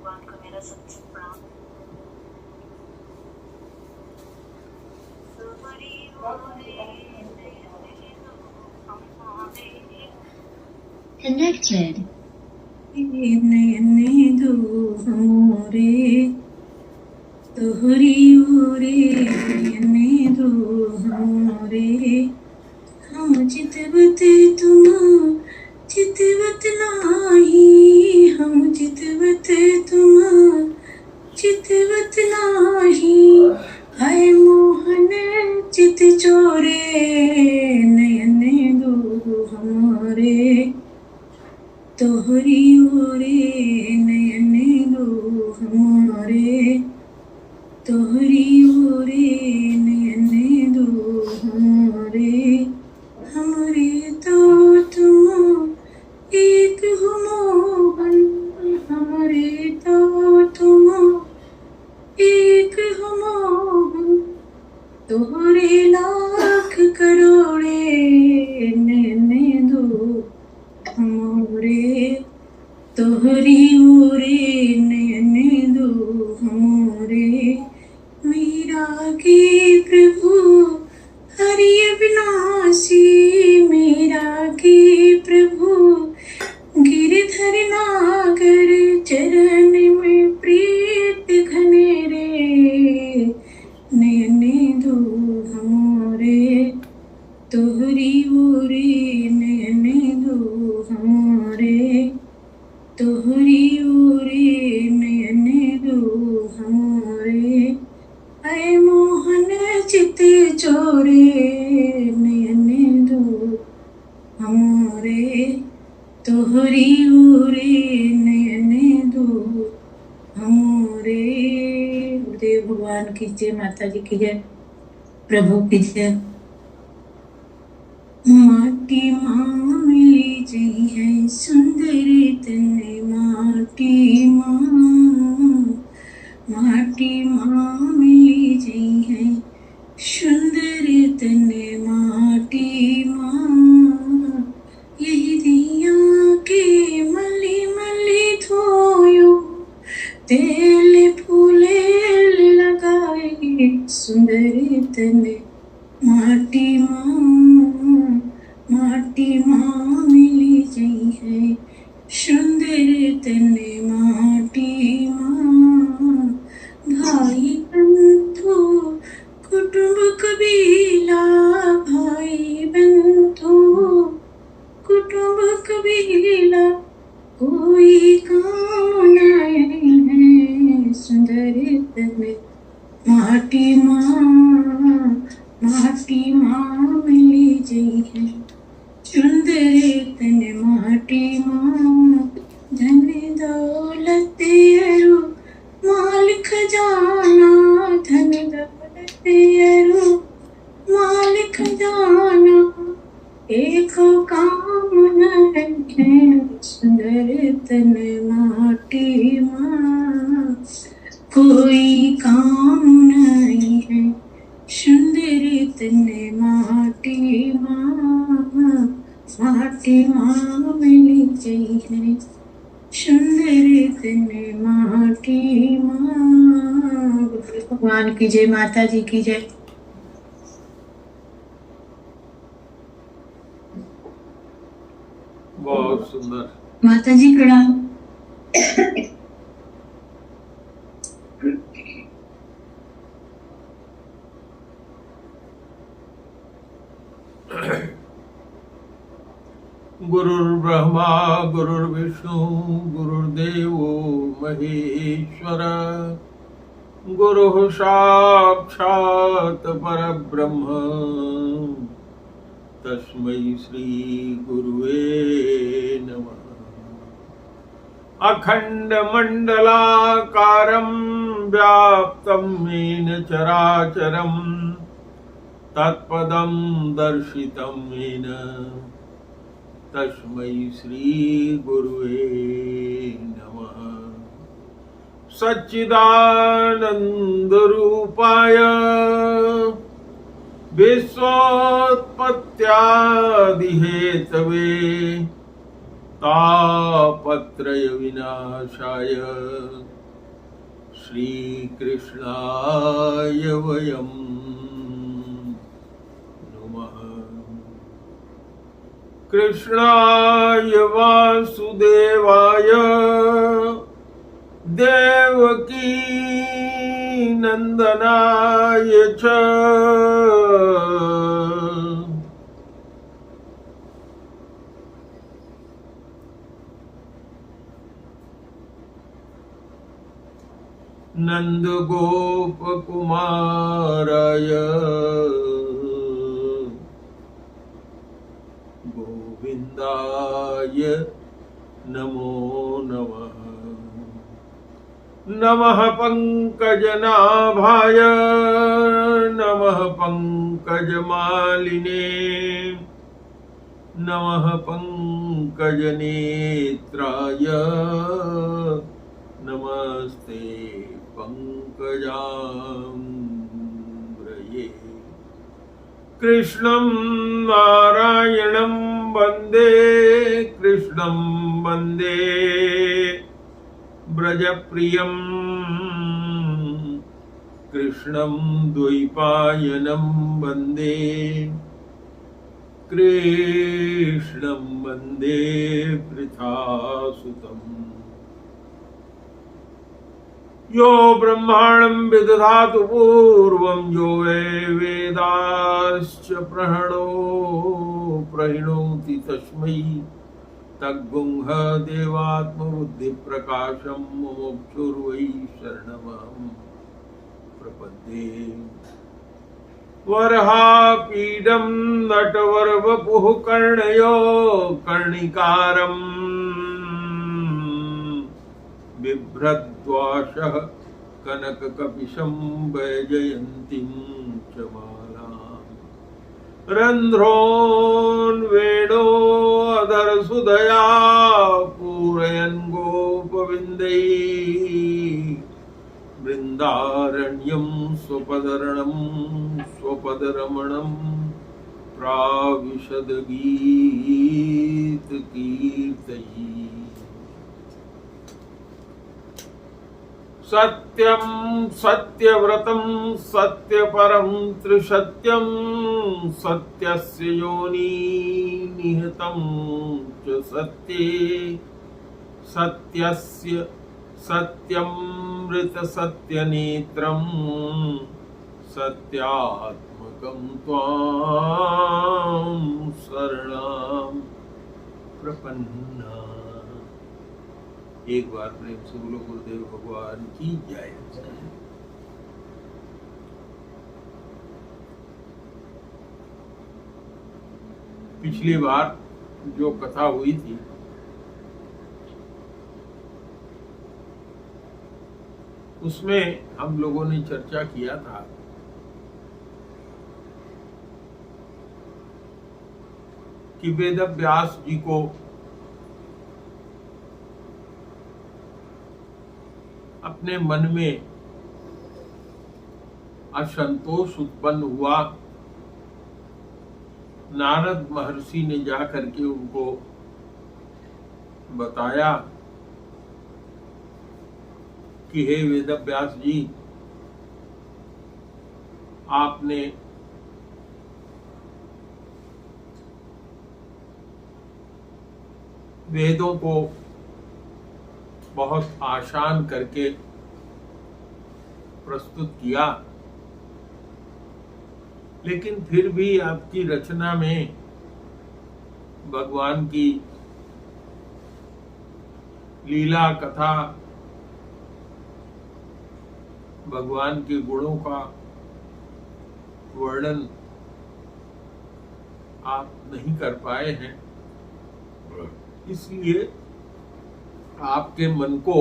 भगवान को मेरा सबसे प्रणाम। Connected. नयने दो हमरे तोहरी ओरे नयने दो हमरे हम चितवत तुम चितवत नाही हम चितवत तुम चितवत नाही हाय मोहन चित चोरे नयने दो हमरे तोहरी ओरे नयने दो हमारे तोहरी ओरे नयने दो हमारे हमरे तो तुम एक हो मोहन हमरे तो तुम एक हो मोहन तोहरे लाख करोड़े नयने दो हमरे तोहरी ओरे नयने दो हमरे मीरा के प्रभु हरि अविनाशी मीरा के प्रभु गिरधर नागर चरण में प्रीत घनेरे नयने दो हमरे तोहरी ओरे नयने दो हमरे तोहरी ओरे नयने दो हमरे ऐ मोहन चित चोरे नयने दो हमरे तोहरी ओरे नयने दो हमरे। गुरुदेव भगवान की जय, माता जी की जय, प्रभु की जय। माटी माँ मिली जई है सुंदर तने माटी माँ मिली जई है सुंदर तने माटी माँ यही दिया के मली मली धोयो तेल फूले लगाए सुंदर तने माटी माँ मिली जई है सुंदर तने माटी माँ भाई बंधु कुटुंब कबीला भाई बंधु कुटुंब कबीला कोई काम नहीं है सुंदर तने माटी माँ मिली जई है सुंदर तने माटी माँ धन दौलत अरु माल खजाना धन दौलत अरु माल खजाना एक काम नहीं सुंदर तने माटी माँ कोई काम नहीं है सुंदर तने माटी माँ मिली जई है सुंदर तने माटी माँ। भगवान की जय, माता जी की जय। बहुत सुंदर। माता जी प्रणाम। गुरुर्ब्रह्मा गुरुर्विष्णु गुरुर्देवो महेश्वर गुरुः साक्षात् परब्रह्म तस्मै श्री गुरुवे नमः। अखंड मंडलाकारं व्याप्तं येन चराचरं तत्पदं दर्शितं येन तस्मै श्री गुरुवे नमः। सच्चिदानंद रूपाय विश्वोत्पत्त्यादिहेतवे तापत्रय विनाशाय श्रीकृष्णाय वयं नुमः। कृष्णाय वासुदेवाय देवकी नंदनाय च नंदगोपकुमाराय गोविंदाय नमो नमः। नमः पंकजनाभाय नमः पंकजमालिने नमः पंकजनेत्राय नमस्ते पंकजांग्रये। कृष्णं नारायणं वन्दे कृष्णं वन्दे ब्रजप्रियं कृष्णं द्वैपायनं वन्दे कृष्णं वन्दे पृथासुतम्। यो ब्रह्माणं विदधातु पूर्वं यो वै वेदाश्च प्रणोति तस्मै तद्गुंह देवात्मबुद्धिप्रकाशं मुमुक्षुर्वै शरणमहं प्रपद्ये। वरहापीडं नटवरवपुः कर्णयो कर्णिकारम् बिभ्रद्वाशः कनककपिशं वैजयन्तीं च मालाम्। रन्ध्रोन्वेणोऽधरसुधया पूरयन् गोपविन्दैः बृन्दारण्यं स्वपदरमणं प्राविशद्गीतकीर्तयी। सत्यं सत्यव्रतं सत्यपरं त्रिसत्यं सत्यस्य योनि निहितं च सत्ये सत्यस्य सत्यमृतसत्यनेत्रं सत्यात्मकं त्वां शरणं प्रपन्ना। एक बार प्रेम से बोलो गुरुदेव भगवान की जय। पिछली बार जो कथा हुई थी उसमें हम लोगों ने चर्चा किया था कि वेदव्यास जी को अपने मन में असंतोष उत्पन्न हुआ। नारद महर्षि ने जाकर के उनको बताया कि हे वेदव्यास जी, आपने वेदों को बहुत आसान करके प्रस्तुत किया, लेकिन फिर भी आपकी रचना में भगवान की लीला कथा, भगवान के गुणों का वर्णन आप नहीं कर पाए हैं, इसलिए आपके मन को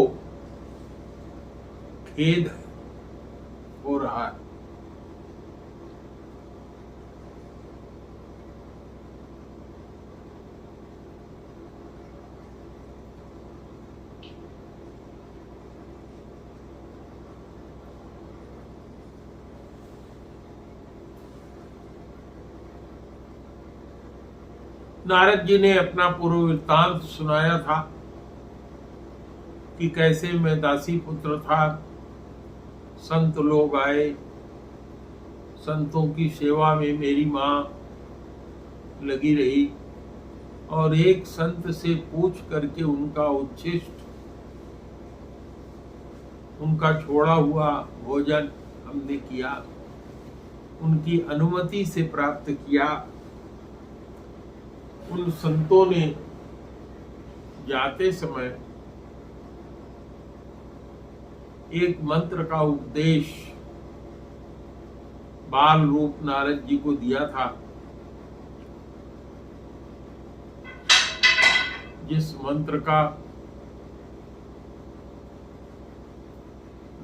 खेद हो रहा है। नारद जी ने अपना पूर्व वृत्तांत सुनाया था कि कैसे मैं दासी पुत्र था, संत लोग आए, संतों की सेवा में मेरी माँ लगी रही और एक संत से पूछ करके उनका उच्छिष्ट, उनका छोड़ा हुआ भोजन हमने किया, उनकी अनुमति से प्राप्त किया। उन संतों ने जाते समय एक मंत्र का उपदेश बाल रूप नारद जी को दिया था, जिस मंत्र का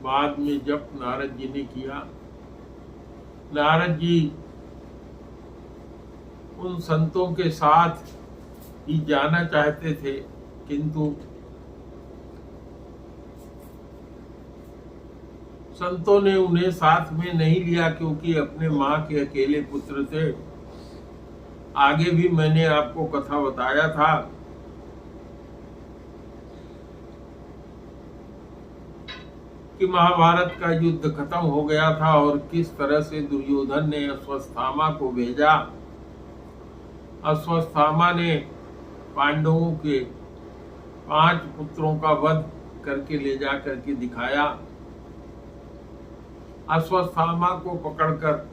बाद में जप नारद जी ने किया। नारद जी उन संतों के साथ ही जाना चाहते थे, किंतु संतों ने उन्हें साथ में नहीं लिया, क्योंकि अपने माँ के अकेले पुत्र थे। आगे भी मैंने आपको कथा बताया था कि महाभारत का युद्ध खत्म हो गया था और किस तरह से दुर्योधन ने अश्वत्थामा को भेजा। अश्वत्थामा ने पांडवों के 5 पुत्रों का वध करके ले जा करके दिखाया। अश्वत्थामा को पकड़कर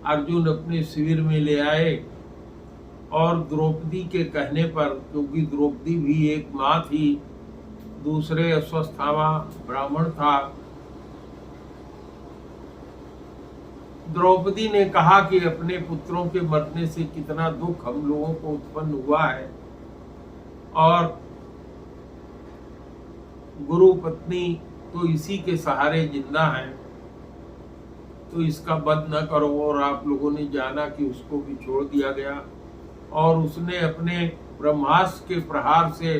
अर्जुन अपने शिविर में ले आए और द्रौपदी के कहने पर, क्योंकि द्रौपदी भी एक माँ थी, दूसरे अश्वत्थामा ब्राह्मण था, द्रौपदी ने कहा कि अपने पुत्रों के मरने से कितना दुख हम लोगों को उत्पन्न हुआ है और गुरु पत्नी तो इसी के सहारे जिंदा है, तो इसका वध न करो। और आप लोगों ने जाना कि उसको भी छोड़ दिया गया और उसने अपने ब्रह्मास्त्र के प्रहार से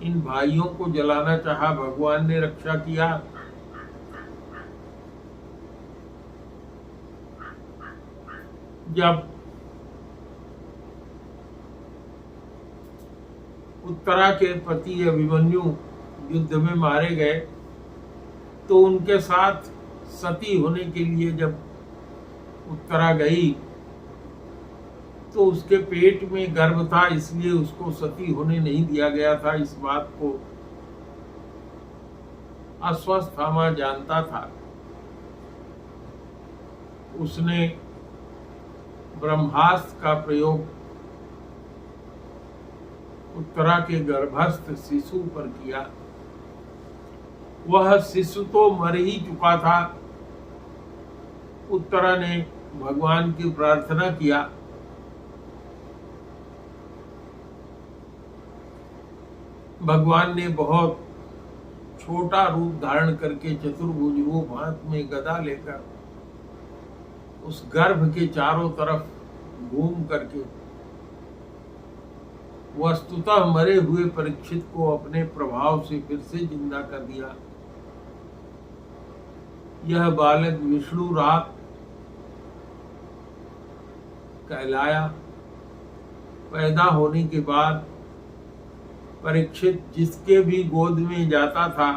इन भाइयों को जलाना चाहा, भगवान ने रक्षा किया। जब उत्तरा के पति अभिमन्यु युद्ध में मारे गए, तो उनके साथ सती होने के लिए जब उत्तरा गई तो उसके पेट में गर्भ था, इसलिए उसको सती होने नहीं दिया गया था। इस बात को अश्वत्थामा जानता था। उसने ब्रह्मास्त्र का प्रयोग उत्तरा के गर्भस्थ शिशु पर किया। वह शिशु तो मर ही चुका था। उत्तरा ने भगवान की प्रार्थना किया, भगवान ने बहुत छोटा रूप धारण करके चतुर्भुज रूप हाथ में गदा लेकर उस गर्भ के चारों तरफ घूम करके वस्तुतः मरे हुए परीक्षित को अपने प्रभाव से फिर से जिंदा कर दिया। यह बालक विष्णु रात कहलाया। पैदा होने के बाद परीक्षित जिसके भी गोद में जाता था,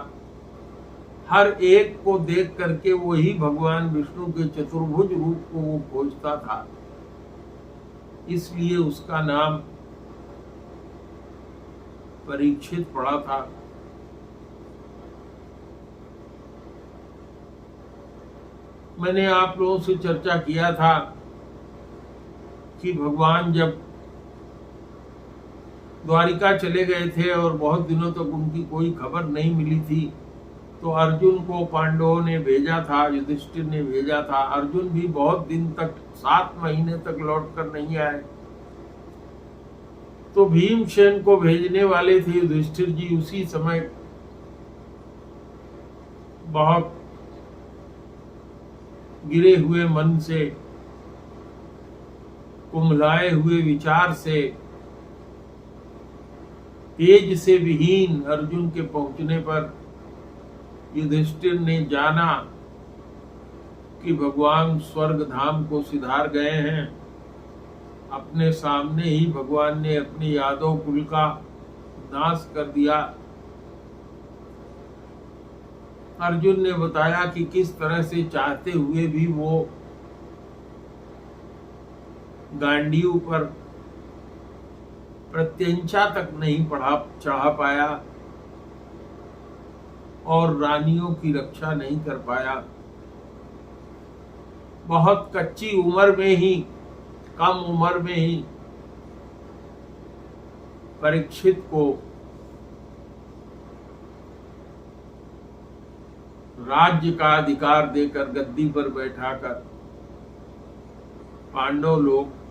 हर एक को देख करके वही भगवान विष्णु के चतुर्भुज रूप को वो खोजता था, इसलिए उसका नाम परीक्षित पड़ा था। मैंने आप लोगों से चर्चा किया था कि भगवान जब द्वारिका चले गए थे और बहुत दिनों तक उनकी कोई खबर नहीं मिली थी, तो अर्जुन को पांडवों ने भेजा था, युधिष्ठिर ने भेजा था। अर्जुन भी बहुत दिन तक 7 महीने तक लौट कर नहीं आए, तो भीमसेन को भेजने वाले थे युधिष्ठिर जी। उसी समय बहुत गिरे हुए मन से, कुम्हलाए हुए विचार से, तेज से विहीन अर्जुन के पहुंचने पर युधिष्ठिर ने जाना कि भगवान स्वर्ग धाम को सिधार गए हैं। अपने सामने ही भगवान ने अपने यादव कुल का नाश कर दिया। अर्जुन ने बताया कि किस तरह से चाहते हुए भी वो गांडीव पर प्रत्यंचा तक नहीं चढ़ा पाया और रानियों की रक्षा नहीं कर पाया। बहुत कच्ची उम्र में ही, कम उम्र में ही परीक्षित को राज्य का अधिकार देकर गद्दी पर बैठाकर पांडव लोग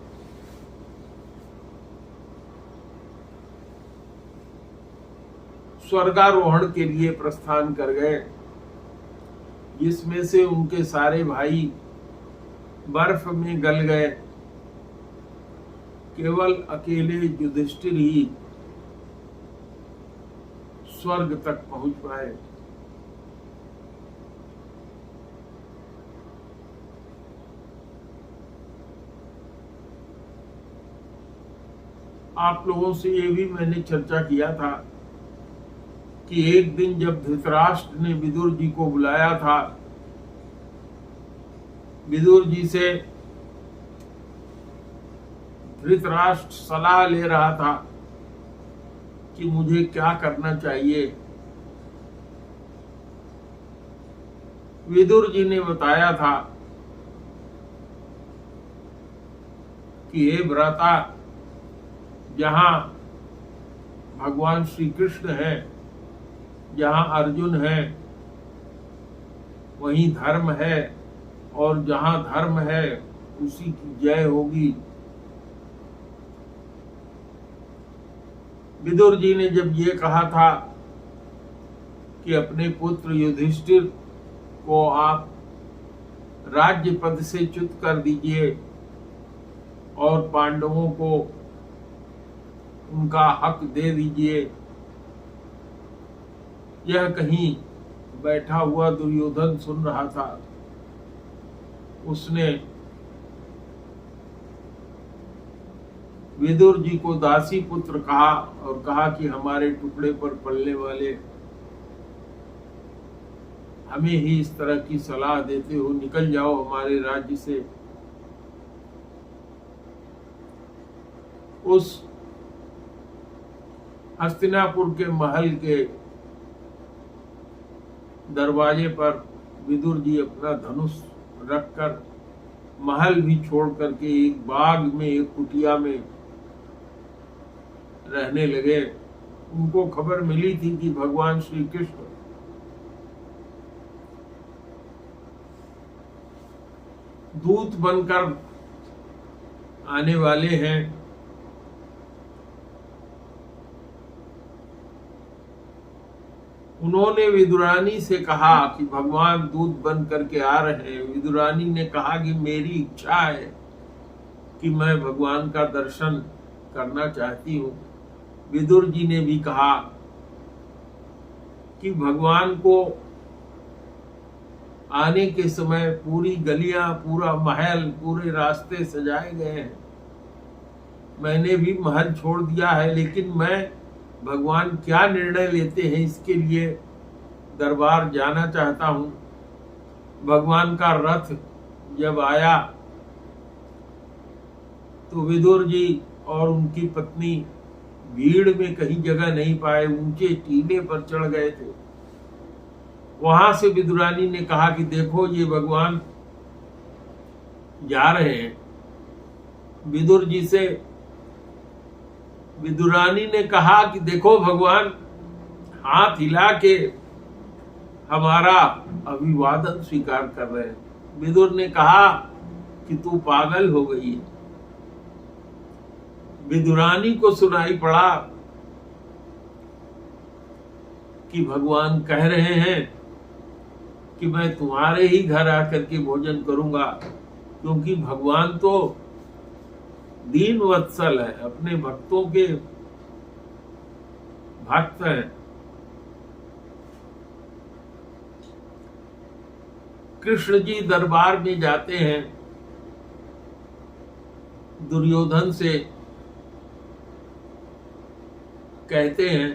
स्वर्गारोहण के लिए प्रस्थान कर गए, जिसमें से उनके सारे भाई बर्फ में गल गए। केवल अकेले युधिष्ठिर ही स्वर्ग तक पहुंच पाए। आप लोगों से ये भी मैंने चर्चा किया था कि एक दिन जब धृतराष्ट्र ने विदुर जी को बुलाया था, विदुर जी से धृतराष्ट्र सलाह ले रहा था कि मुझे क्या करना चाहिए। विदुर जी ने बताया था कि हे भ्राता, जहां भगवान श्री कृष्ण हैं, जहां अर्जुन है, वहीं धर्म है, और जहां धर्म है उसी की जय होगी। विदुर जी ने जब ये कहा था कि अपने पुत्र युधिष्ठिर को आप राज्य पद से च्युत कर दीजिए और पांडवों को उनका हक दे दीजिए, यह कहीं बैठा हुआ दुर्योधन सुन रहा था। उसने विदुर जी को दासी पुत्र कहा और कहा कि हमारे टुकड़े पर पलने वाले हमें ही इस तरह की सलाह देते हो, निकल जाओ हमारे राज्य से। उस हस्तिनापुर के महल के दरवाजे पर विदुर जी अपना धनुष रखकर महल भी छोड़ करके एक बाग में, एक कुटिया में रहने लगे। उनको खबर मिली थी कि भगवान श्री कृष्ण दूत बनकर आने वाले हैं। उन्होंने विदुरानी से कहा कि भगवान दूत बन करके आ रहे हैं। विदुरानी ने कहा कि मेरी इच्छा है कि मैं भगवान का दर्शन करना चाहती हूँ। विदुर जी ने भी कहा कि भगवान को आने के समय पूरी गलियां, पूरा महल, पूरे रास्ते सजाए गए हैं। मैंने भी महल छोड़ दिया है, लेकिन मैं भगवान क्या निर्णय लेते हैं इसके लिए दरबार जाना चाहता हूं। भगवान का रथ जब आया तो विदुर जी और उनकी पत्नी भीड़ में कहीं जगह नहीं पाए, ऊंचे टीले पर चढ़ गए थे। वहां से विदुरानी ने कहा कि देखो ये भगवान जा रहे हैं। विदुर जी से विदुरानी ने कहा कि देखो भगवान हाथ हिला के हमारा अभिवादन स्वीकार कर रहे हैं। विदुर ने कहा कि तू पागल हो गई है। विदुरानी को सुनाई पड़ा कि भगवान कह रहे हैं कि मैं तुम्हारे ही घर आकर के भोजन करूंगा, क्योंकि भगवान तो दीन वत्सल है, अपने भक्तों के भक्त हैं। कृष्ण जी दरबार में जाते हैं। दुर्योधन से कहते हैं।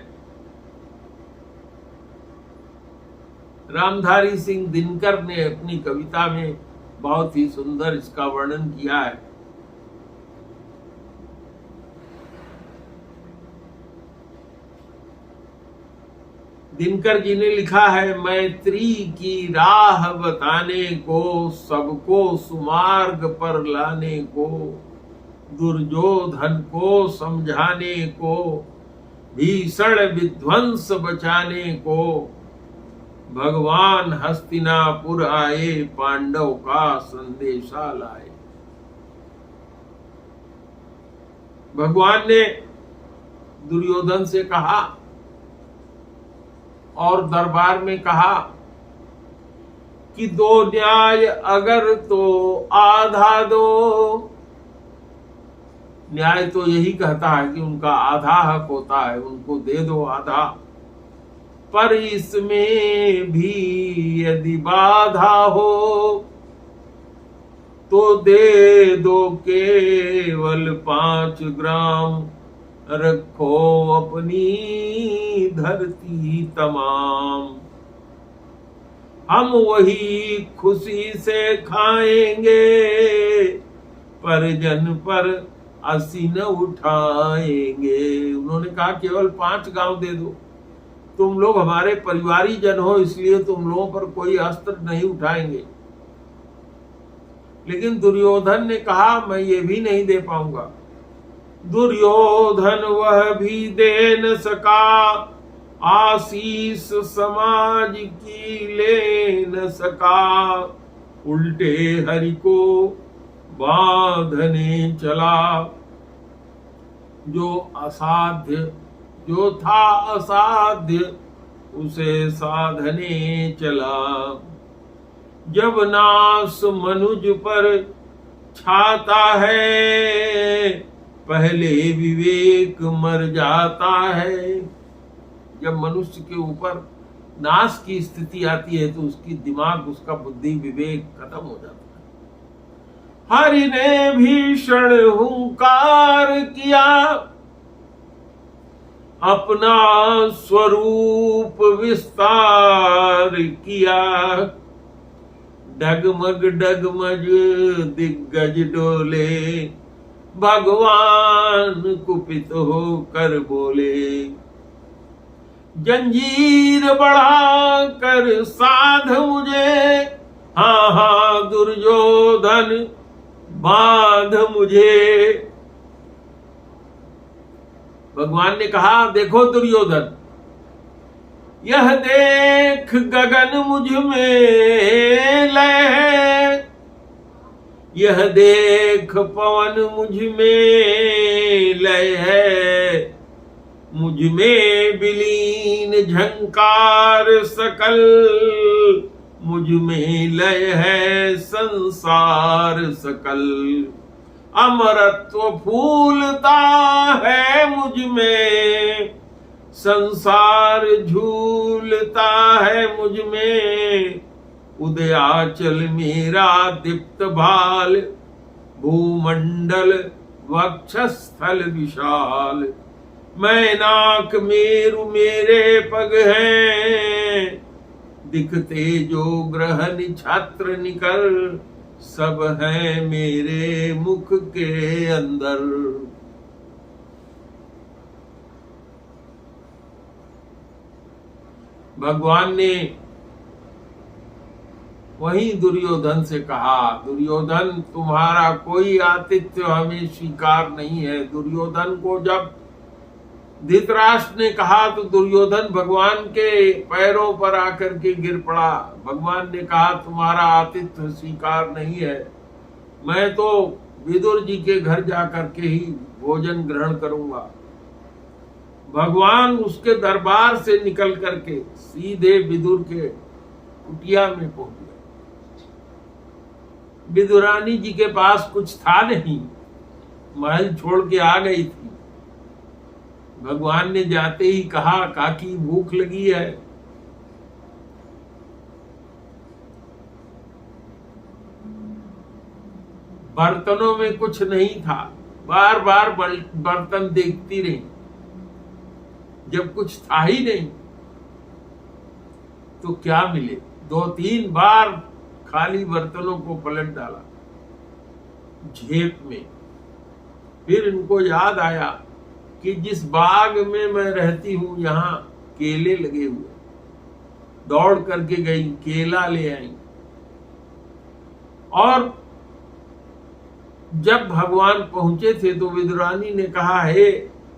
रामधारी सिंह दिनकर ने अपनी कविता में बहुत ही सुंदर इसका वर्णन किया है। दिनकर जी ने लिखा है, मैत्री की राह बताने को, सबको सुमार्ग पर लाने को, दुर्योधन को समझाने को, भीषण विध्वंस बचाने को, भगवान हस्तिनापुर आए, पांडव का संदेशा लाए। भगवान ने दुर्योधन से कहा और दरबार में कहा कि दो न्याय अगर तो आधा दो। न्याय तो यही कहता है कि उनका आधा हक होता है, उनको दे दो आधा, पर इसमें भी यदि बाधा हो तो दे दो केवल 5 ग्राम, रखो अपनी धरती तमाम। हम वही खुशी से खाएंगे, परिजन पर असी न उठाएंगे। उन्होंने कहा केवल 5 गांव दे दो, तुम लोग हमारे परिवारी जन हो, इसलिए तुम लोगों पर कोई अस्त्र नहीं उठाएंगे। लेकिन दुर्योधन ने कहा मैं ये भी नहीं दे पाऊंगा। दुर्योधन वह भी दे न सका, आशीष समाज की ले न सका, उल्टे हरि को बांधने चला। जो असाध्य, जो था असाध्य, उसे साधने चला। जब नास मनुज पर छाता है, पहले विवेक मर जाता है। जब मनुष्य के ऊपर नाश की स्थिति आती है तो उसकी दिमाग, उसका बुद्धि, विवेक खत्म हो जाता है। हरि ने भीषण हुंकार किया, अपना स्वरूप विस्तार किया। डगमग डगमग दिग्गज डोले, भगवान कुपित होकर बोले। जंजीर बढ़ा कर साध मुझे, हाँ हाँ दुर्योधन बांध मुझे। भगवान ने कहा देखो दुर्योधन, यह देख गगन मुझ में लय है, यह देख पवन मुझ में लय है। मुझ में विलीन झंकार सकल, मुझ में लय है संसार सकल। अमरत्व फूलता है मुझ में, संसार झूलता है मुझ में। उदयाचल मेरा दीप्त भाल, भूमंडल वक्षस्थल विशाल। मैनाक मेरु मेरे पग हैं, दिखते जो ग्रह निछत्र निकर। सब है मेरे मुख के अंदर। भगवान ने वही दुर्योधन से कहा, दुर्योधन तुम्हारा कोई आतिथ्य हमें स्वीकार नहीं है। दुर्योधन को जब धृतराष्ट्र ने कहा तो दुर्योधन भगवान के पैरों पर आकर के गिर पड़ा। भगवान ने कहा तुम्हारा आतिथ्य स्वीकार नहीं है, मैं तो विदुर जी के घर जाकर के ही भोजन ग्रहण करूंगा। भगवान उसके दरबार से निकल करके सीधे विदुर के कुटिया में पहुंच गए। विदुरानी जी के पास कुछ था नहीं, महल छोड़ के आ गई थी। भगवान ने जाते ही कहा काकी भूख लगी है। बर्तनों में कुछ नहीं था, बार बार बर्तन देखती रही, जब कुछ था ही नहीं तो क्या मिले। 2-3 बार खाली बर्तनों को पलट डाला झेप में। फिर इनको याद आया कि जिस बाग में मैं रहती हूं यहाँ केले लगे हुए। दौड़ करके गई, केला ले आई, और जब भगवान पहुंचे थे तो विदुरानी ने कहा, हे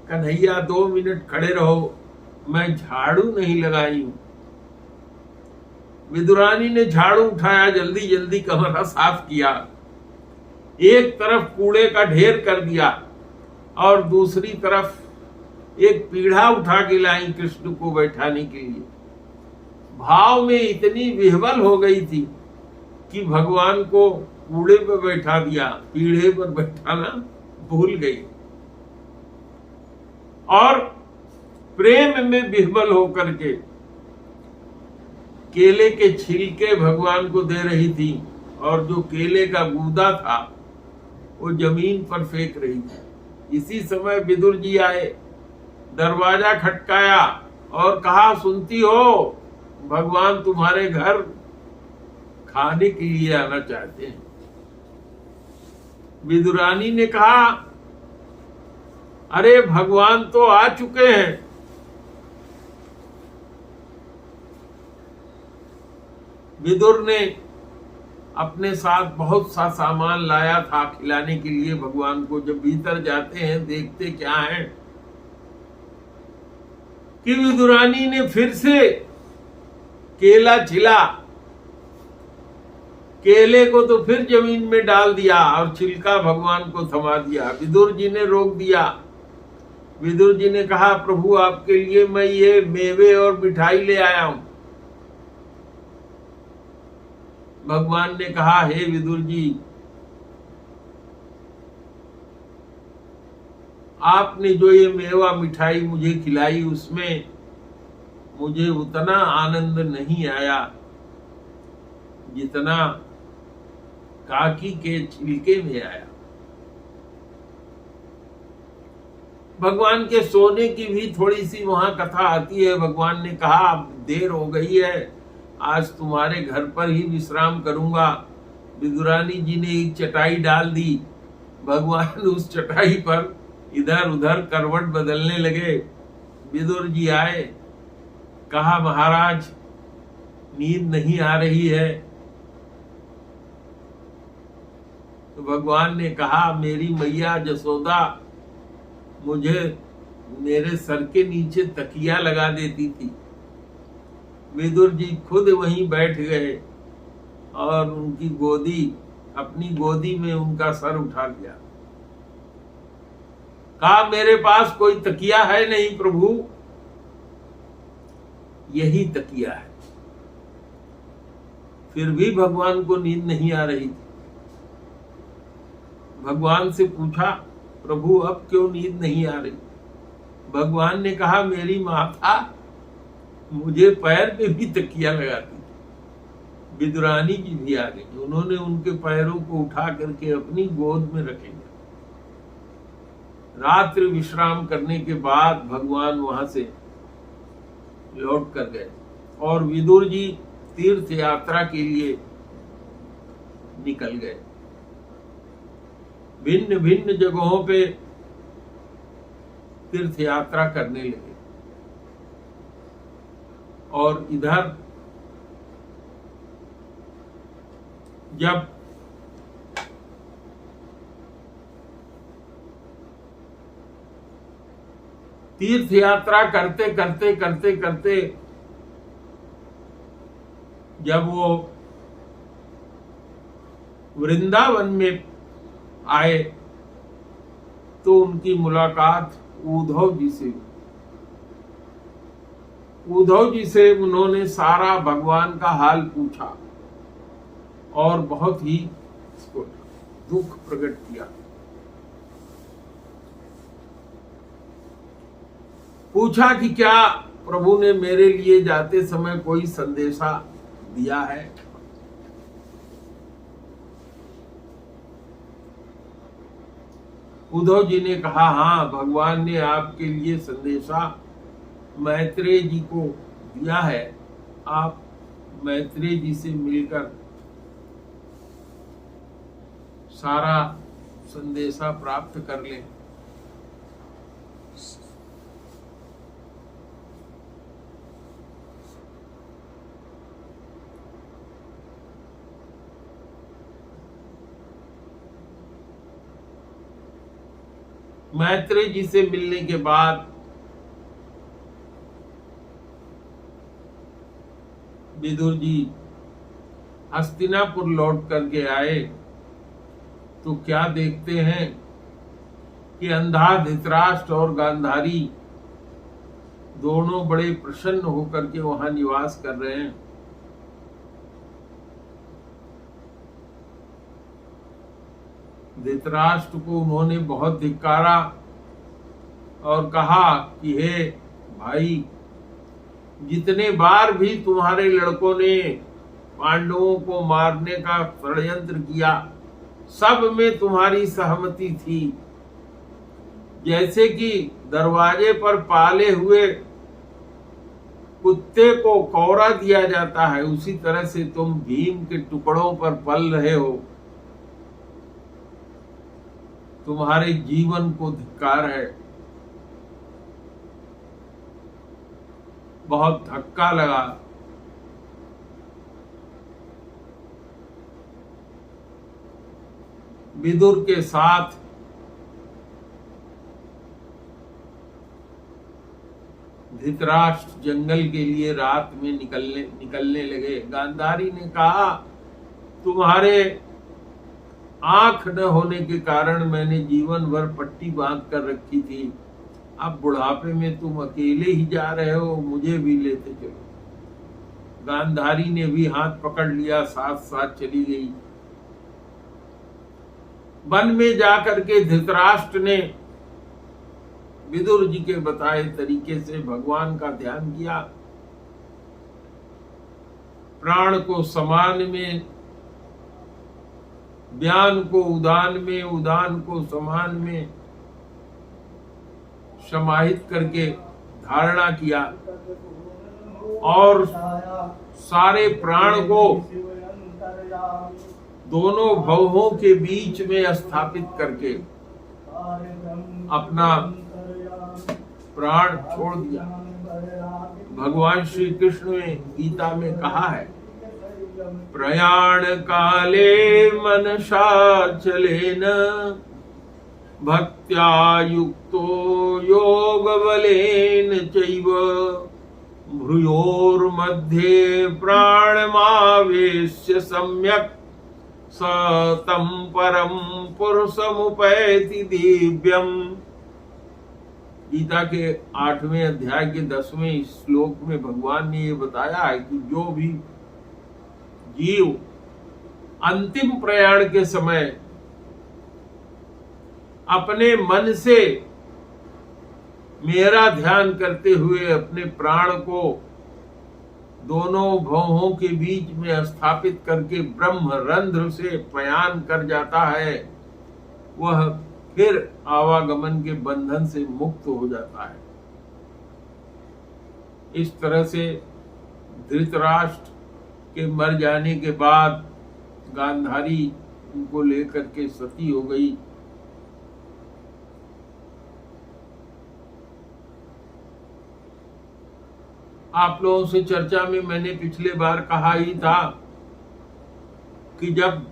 कन्हैया 2 मिनट खड़े रहो, मैं झाड़ू नहीं लगाई हूं। विदुरानी ने झाड़ू उठाया, जल्दी जल्दी कमरा साफ किया, एक तरफ कूड़े का ढेर कर दिया और दूसरी तरफ एक पीढ़ा उठा के लाई कृष्ण को बैठाने के लिए। भाव में इतनी विह्वल हो गई थी कि भगवान को कूड़े पर बैठा दिया, पीढ़े पर बैठाना भूल गई, और प्रेम में विह्वल होकर के केले के छिलके भगवान को दे रही थी, और जो केले का गूदा था वो जमीन पर फेंक रही थी। इसी समय विदुर जी आए, दरवाजा खटकाया और कहा, सुनती हो, भगवान तुम्हारे घर खाने के लिए आना चाहते हैं। विदुरानी ने कहा, अरे भगवान तो आ चुके हैं। विदुर ने अपने साथ बहुत सा सामान लाया था खिलाने के लिए भगवान को। जब भीतर जाते हैं देखते क्या है कि विदुरानी ने फिर से केला छिला, केले को तो फिर जमीन में डाल दिया और छिलका भगवान को थमा दिया। विदुर जी ने रोक दिया। विदुर जी ने कहा, प्रभु आपके लिए मैं ये मेवे और मिठाई ले आया हूं। भगवान ने कहा, हे विदुर जी, आपने जो ये मेवा मिठाई मुझे खिलाई उसमें मुझे उतना आनंद नहीं आया जितना काकी के छिलके में आया। भगवान के सोने की भी थोड़ी सी वहां कथा आती है। भगवान ने कहा, अब देर हो गई है, आज तुम्हारे घर पर ही विश्राम करूंगा। विदुरानी जी ने एक चटाई डाल दी। भगवान उस चटाई पर इधर उधर करवट बदलने लगे। विदुर जी आए, कहा, महाराज नींद नहीं आ रही है। तो भगवान ने कहा, मेरी मैया जसोदा मुझे मेरे सर के नीचे तकिया लगा देती थी। विदुर जी खुद वहीं बैठ गए और उनकी गोदी, अपनी गोदी में उनका सर उठा लिया। कहा, मेरे पास कोई तकिया है नहीं प्रभु, यही तकिया है। फिर भी भगवान को नींद नहीं आ रही थी। भगवान से पूछा, प्रभु अब क्यों नींद नहीं आ रही? भगवान ने कहा, मेरी माता मुझे पैर पे भी तकिया लगाती थी। विदुरानी जी भी आ गई, उन्होंने उनके पैरों को उठा करके अपनी गोद में रखे। रात्रि विश्राम करने के बाद भगवान वहां से लौट कर गए और विदुर जी तीर्थ यात्रा के लिए निकल गए। भिन्न भिन्न जगहों पे तीर्थ यात्रा करने लगे। और इधर जब तीर्थ यात्रा करते करते करते करते जब वो वृंदावन में आए तो उनकी मुलाकात उद्धव जी से हुई। उद्धव जी से उन्होंने सारा भगवान का हाल पूछा और बहुत ही दुख प्रकट किया। पूछा कि क्या प्रभु ने मेरे लिए जाते समय कोई संदेशा दिया है? उद्धव जी ने कहा, हाँ, भगवान ने आपके लिए संदेशा मैत्रेय जी को दिया है, आप मैत्रेय जी से मिलकर सारा संदेशा प्राप्त कर लें। मैत्रेय जी से मिलने के बाद विदुर जी हस्तिनापुर लौट करके आए तो क्या देखते हैं कि अंधा धृतराष्ट्र और गांधारी दोनों बड़े प्रसन्न होकर के वहां निवास कर रहे हैं। धृतराष्ट्र को उन्होंने बहुत धिक्कारा और कहा कि हे भाई, जितने बार भी तुम्हारे लड़कों ने पांडवों को मारने का षड्यंत्र किया, सब में तुम्हारी सहमति थी। जैसे कि दरवाजे पर पाले हुए कुत्ते को कौरा दिया जाता है, उसी तरह से तुम भीम के टुकड़ों पर पल रहे हो। तुम्हारे जीवन को धिक्कार है। बहुत धक्का लगा। विदुर के साथ धृतराष्ट्र जंगल के लिए रात में निकलने लगे। गांधारी ने कहा, तुम्हारे आंख न होने के कारण मैंने जीवन भर पट्टी बांध कर रखी थी, अब बुढ़ापे में तुम अकेले ही जा रहे हो, मुझे भी लेते चलो। गांधारी ने भी हाथ पकड़ लिया, साथ साथ चली गई। वन में जाकर के धृतराष्ट्र ने विदुर जी के बताए तरीके से भगवान का ध्यान किया। प्राण को समान में, ज्ञान को उदान में, उदान को समान में समाहित करके धारणा किया और सारे प्राण को दोनों भवों के बीच में स्थापित करके अपना प्राण छोड़ दिया। भगवान श्री कृष्ण ने गीता में कहा है, प्रयाण काले मनसा चलेन भक्त्या युक्तो योग बलेन चैव भ्रुयोर्मध्ये प्राणमावेश्य सम्यक् स तं परम पुरुषमुपैति दिव्यम्। गीता के 8वें अध्याय के 10वें श्लोक में भगवान ने ये बताया है कि जो भी जीव अंतिम प्रयाण के समय अपने मन से मेरा ध्यान करते हुए अपने प्राण को दोनों भवों के बीच में स्थापित करके ब्रह्म रंध्र से प्रयाण कर जाता है, वह फिर आवागमन के बंधन से मुक्त हो जाता है। इस तरह से धृतराष्ट्र के मर जाने के बाद गांधारी उनको लेकर के सती हो गई। आप लोगों से चर्चा में मैंने पिछले बार कहा ही था कि जब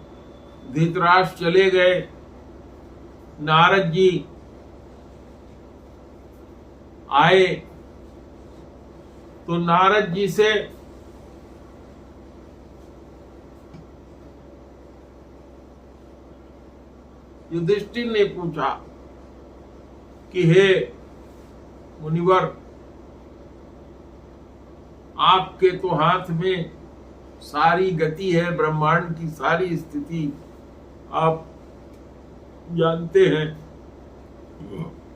धृतराष्ट्र चले गए, नारद जी आए तो नारद जी से युधिष्ठिर ने पूछा कि हे मुनिवर, आपके तो हाथ में सारी गति है, ब्रह्मांड की सारी स्थिति आप जानते हैं,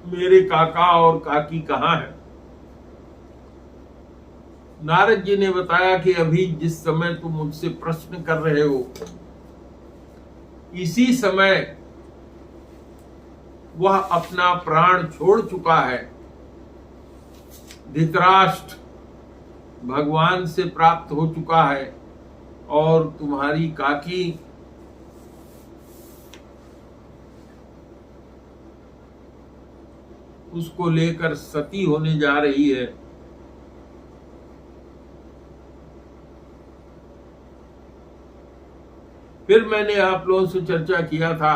मेरे काका और काकी कहाँ हैं? नारद जी ने बताया कि अभी जिस समय तुम मुझसे प्रश्न कर रहे हो, इसी समय वह अपना प्राण छोड़ चुका है। धृतराष्ट्र भगवान से प्राप्त हो चुका है और तुम्हारी काकी उसको लेकर सती होने जा रही है। फिर मैंने आप लोगों से चर्चा किया था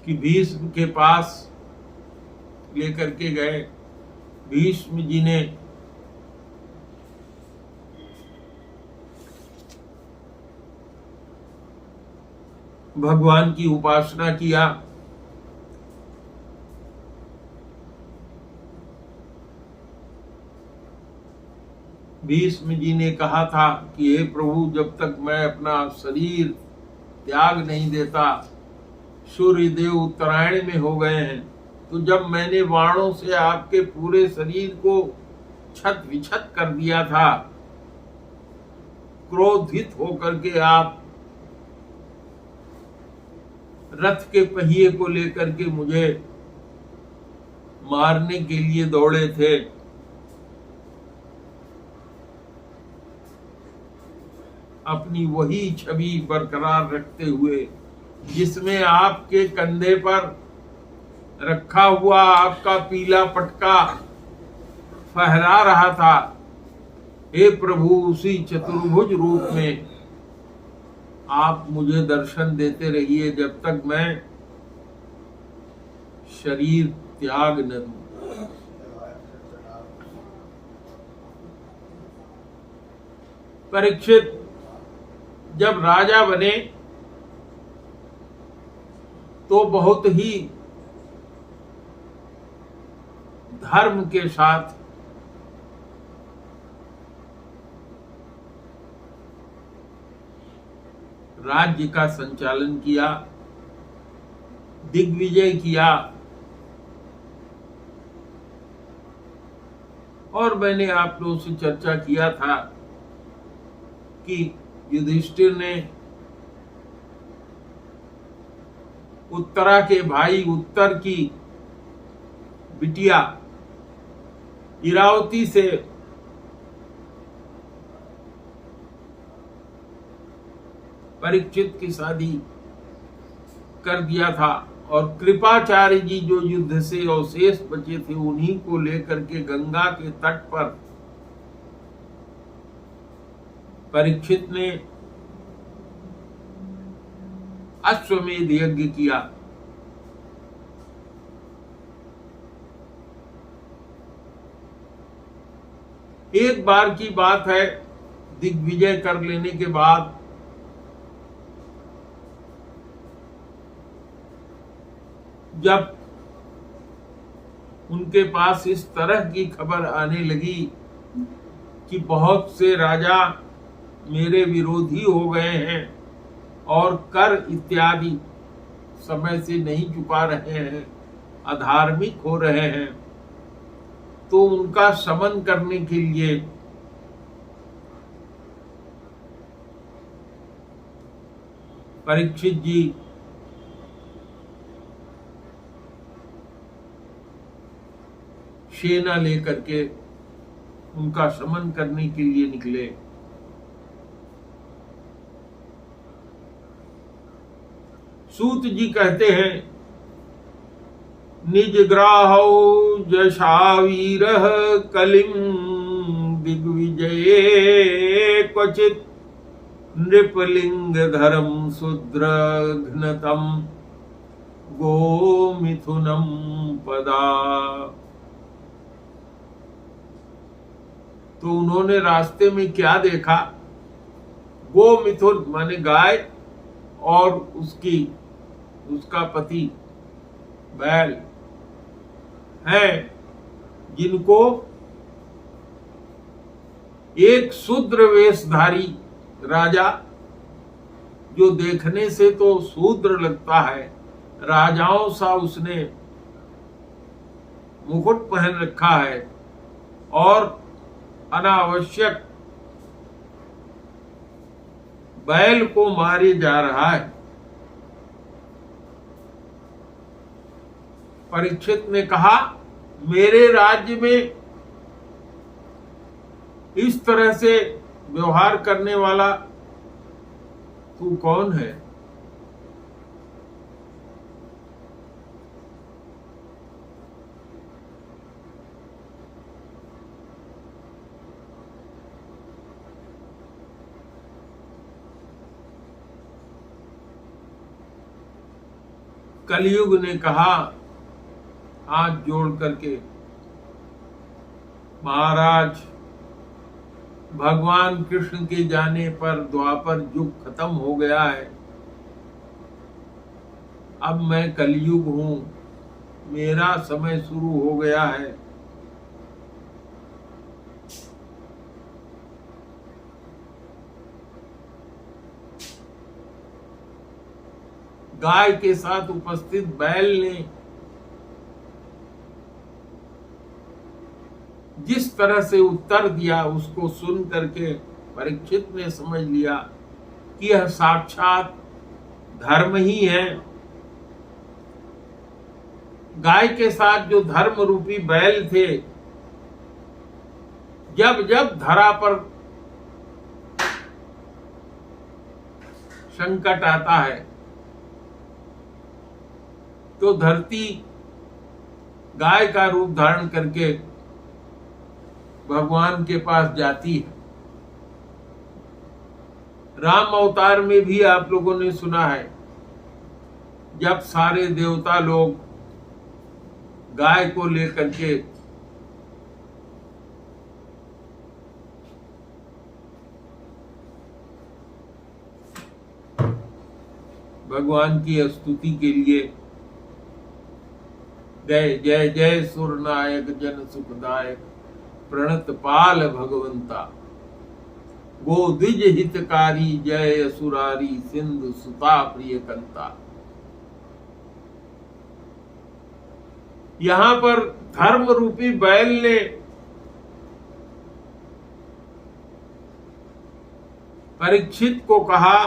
कि भीष्म के पास लेकर के गए। भीष्म जी ने भगवान की उपासना किया। भीष्म जी ने कहा था कि हे प्रभु, जब तक मैं अपना शरीर त्याग नहीं देता, सूर्य देव उत्तरायण में हो गए हैं, तो जब मैंने बाणों से आपके पूरे शरीर को छत विछत कर दिया था, क्रोधित होकर के आप रथ के पहिए को लेकर के मुझे मारने के लिए दौड़े थे। अपनी वही छवि बरकरार रखते हुए, जिसमें आपके कंधे पर रखा हुआ आपका पीला पटका फहरा रहा था, हे प्रभु, उसी चतुर्भुज रूप में आप मुझे दर्शन देते रहिए जब तक मैं शरीर त्याग न दूं। परीक्षित जब राजा बने तो बहुत ही धर्म के साथ राज्य का संचालन किया, दिग्विजय किया। और मैंने आप लोगों से चर्चा किया था कि युधिष्ठिर ने उत्तरा के भाई उत्तर की बिटिया इरावती से परीक्षित की शादी कर दिया था, और कृपाचार्य जी जो युद्ध से अवशेष बचे थे उन्हीं को लेकर के गंगा के तट पर परीक्षित ने अश्वमेध यज्ञ किया। एक बार की बात है, दिग्विजय कर लेने के बाद जब उनके पास इस तरह की खबर आने लगी कि बहुत से राजा मेरे विरोधी हो गए हैं और कर इत्यादि समय से नहीं चुका रहे हैं, अधार्मिक हो रहे हैं, तो उनका शमन करने के लिए परीक्षित जी सेना लेकर के उनका शमन करने के लिए निकले। सूत जी कहते हैं, निज ग्राहौ जशावीरः कलिं दिग्विजये क्वचित् नृपलिंग धरम शूद्र घ्नतम गोमिथुनम पदा। तो उन्होंने रास्ते में क्या देखा? गोमिथुन माने गाय और उसका पति बैल है, जिनको एक शूद्र वेशधारी राजा, जो देखने से तो शूद्र लगता है, राजाओं सा उसने मुकुट पहन रखा है और अनावश्यक बैल को मारे जा रहा है। परीक्षित ने कहा, मेरे राज्य में इस तरह से व्यवहार करने वाला तू कौन है? कलयुग ने कहा हाथ जोड़ करके, महाराज, भगवान कृष्ण के जाने पर द्वापर युग खत्म हो गया है। अब मैं कलयुग हूं, मेरा समय शुरू हो गया है। गाय के साथ उपस्थित बैल ने जिस तरह से उत्तर दिया, उसको सुन करके परीक्षित ने समझ लिया कि यह साक्षात धर्म ही है। गाय के साथ जो धर्म रूपी बैल थे, जब जब धरा पर संकट आता है तो धरती गाय का रूप धारण करके भगवान के पास जाती है। राम अवतार में भी आप लोगों ने सुना है, जब सारे देवता लोग गाय को लेकर के भगवान की स्तुति के लिए गए। जय जय सुरनायक जन सुखदायक प्रणत पाल भगवंता, गो द्विज हितकारी जय असुरारी सिंधु सुता प्रिय कंता। यहां पर धर्म रूपी बैल ने परीक्षित को कहा,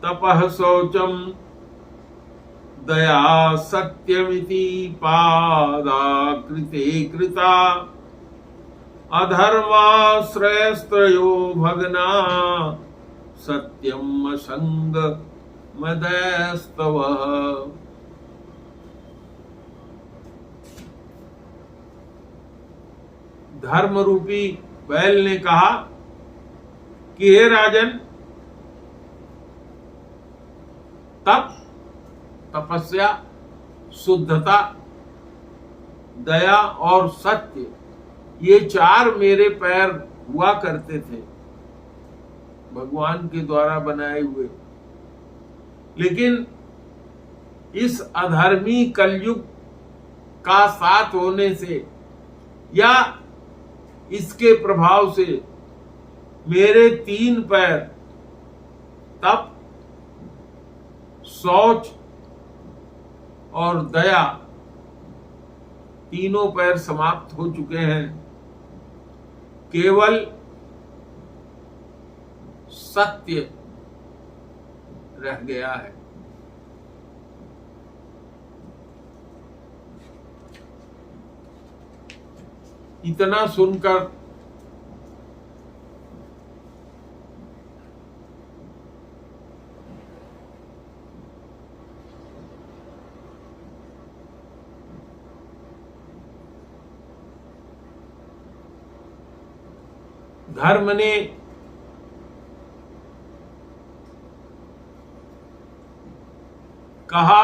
तपः शौचम दया सत्यमिति पादाकृते कृता, अधर्माश्रयस्त्रयो भगना सत्यम असंग मदस्तव। धर्म रूपी बैल ने कहा कि हे राजन, तप, तपस्या, शुद्धता, दया और सत्य, ये चार मेरे पैर हुआ करते थे भगवान के द्वारा बनाए हुए। लेकिन इस अधर्मी कलयुग का साथ होने से या इसके प्रभाव से मेरे तीन पैर तप, शौच और दया, तीनों पैर समाप्त हो चुके हैं। केवल सत्य रह गया है। इतना सुनकर धर्म ने कहा,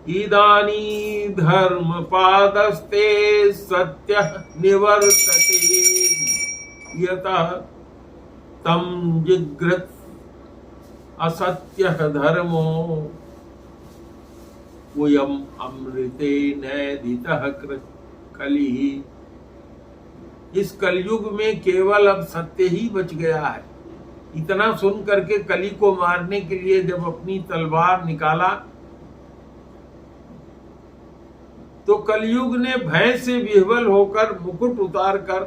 इदानी धर्म पादस्ते सत्य निवर्तते यतः तम जिग्रत असत्य धर्मो वयम अमृते नैदितः कलिः। इस कलयुग में केवल अब सत्य ही बच गया है। इतना सुन करके कली को मारने के लिए जब अपनी तलवार निकाला तो कलयुग ने भय से विह्वल होकर मुकुट उतार कर